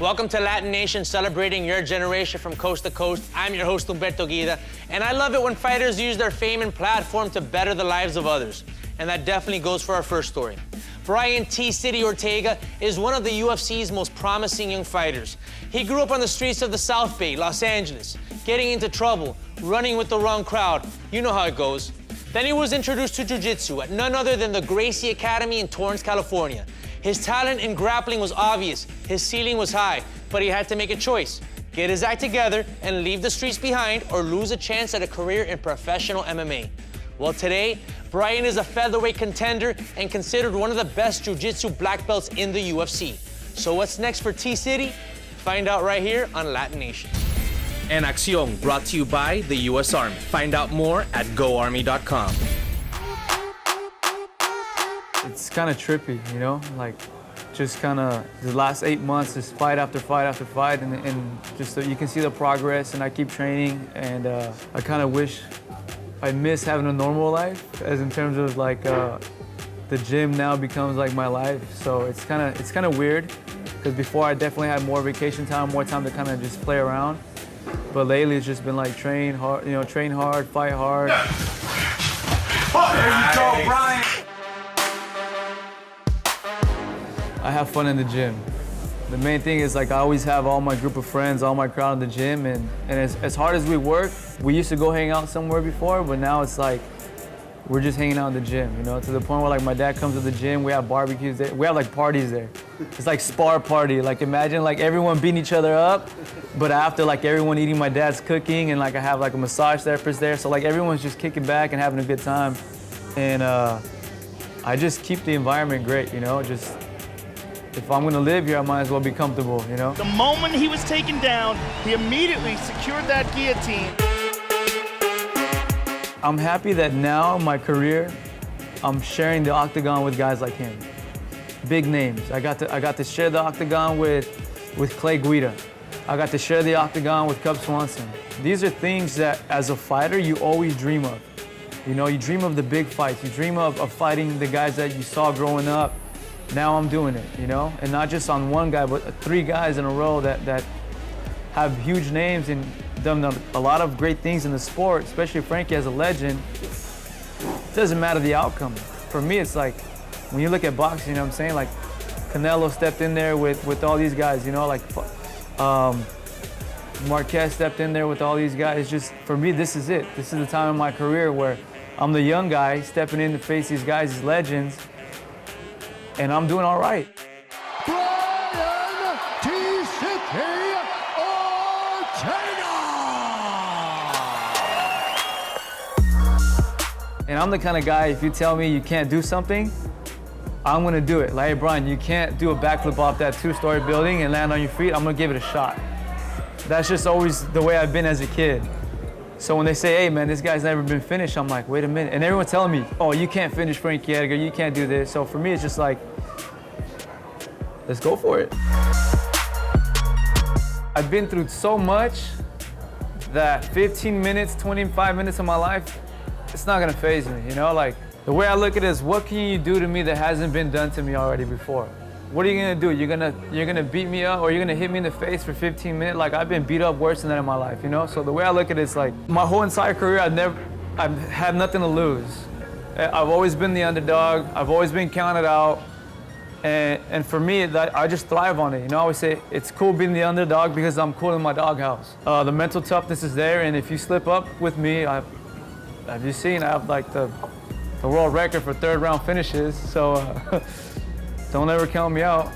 Welcome to Latin Nation, celebrating your generation from coast to coast. I'm your host, Humberto Guida, and I love it when fighters use their fame and platform to better the lives of others. And that definitely goes for our first story. Brian T-City Ortega is one of the UFC's most promising young fighters. He grew up on the streets of the South Bay, Los Angeles, getting into trouble, running with the wrong crowd. You know how it goes. Then he was introduced to Ju Jitsu at none other than the Gracie Academy in Torrance, California. His talent in grappling was obvious, his ceiling was high, but he had to make a choice. Get his act together and leave the streets behind, or lose a chance at a career in professional MMA. Well, today, Brian is a featherweight contender and considered one of the best jiu-jitsu black belts in the UFC. So what's next for T-City? Find out right here on Latin Nation. En Acción, brought to you by the U.S. Army. Find out more at goarmy.com. It's kind of trippy, you know? Like, just kind of the last 8 months, just fight after fight after fight, and just so you can see the progress, and I keep training, and I kind of wish I miss having a normal life, as in terms of like the gym now becomes like my life. So it's kind of weird, because before I definitely had more vacation time, more time to kind of just play around. But lately it's just been like train hard, you know, train hard, fight hard. There you go, Brian. I have fun in the gym. The main thing is, like, I always have all my group of friends, all my crowd in the gym, and as hard as we work, we used to go hang out somewhere before, but now it's like we're just hanging out in the gym, you know, to the point where, like, my dad comes to the gym, we have barbecues there, we have like parties there. It's like spar party. Like, imagine like everyone beating each other up, but after, like, everyone eating my dad's cooking, and like I have like a massage therapist there, so like everyone's just kicking back and having a good time. And I just keep the environment great, you know, just if I'm gonna live here, I might as well be comfortable, you know? The moment he was taken down, he immediately secured that guillotine. I'm happy that now in my career, I'm sharing the octagon with guys like him. Big names. I got to share the octagon with Clay Guida. I got to share the octagon with Cub Swanson. These are things that, as a fighter, you always dream of. You know, you dream of the big fights. You dream of fighting the guys that you saw growing up. Now I'm doing it, you know? And not just on one guy, but 3 guys in a row that have huge names and done a lot of great things in the sport, especially Frankie as a legend. It doesn't matter the outcome. For me, it's like, when you look at boxing, you know what I'm saying? Like, Canelo stepped in there with all these guys, you know? Like, Marquez stepped in there with all these guys. Just, for me, this is it. This is the time in my career where I'm the young guy stepping in to face these guys, these legends, and I'm doing all right. Brian T-City Ortega! And I'm the kind of guy, if you tell me you can't do something, I'm gonna do it. Like, hey, Brian, you can't do a backflip off that 2-story building and land on your feet, I'm gonna give it a shot. That's just always the way I've been as a kid. So when they say, hey, man, this guy's never been finished, I'm like, wait a minute. And everyone's telling me, oh, you can't finish Frankie Edgar, you can't do this. So for me, it's just like, let's go for it. I've been through so much that 15 minutes, 25 minutes of my life, it's not gonna faze me, you know? Like, the way I look at it is, what can you do to me that hasn't been done to me already before? What are you gonna do? You're gonna beat me up, or you're gonna hit me in the face for 15 minutes? Like, I've been beat up worse than that in my life, you know? So the way I look at it is like, my whole entire career, I've had nothing to lose. I've always been the underdog. I've always been counted out. And for me, I just thrive on it. You know, I always say, it's cool being the underdog because I'm cool in my doghouse. The mental toughness is there, and if you slip up with me, have you seen, I have like the world record for 3rd round finishes, so don't ever count me out.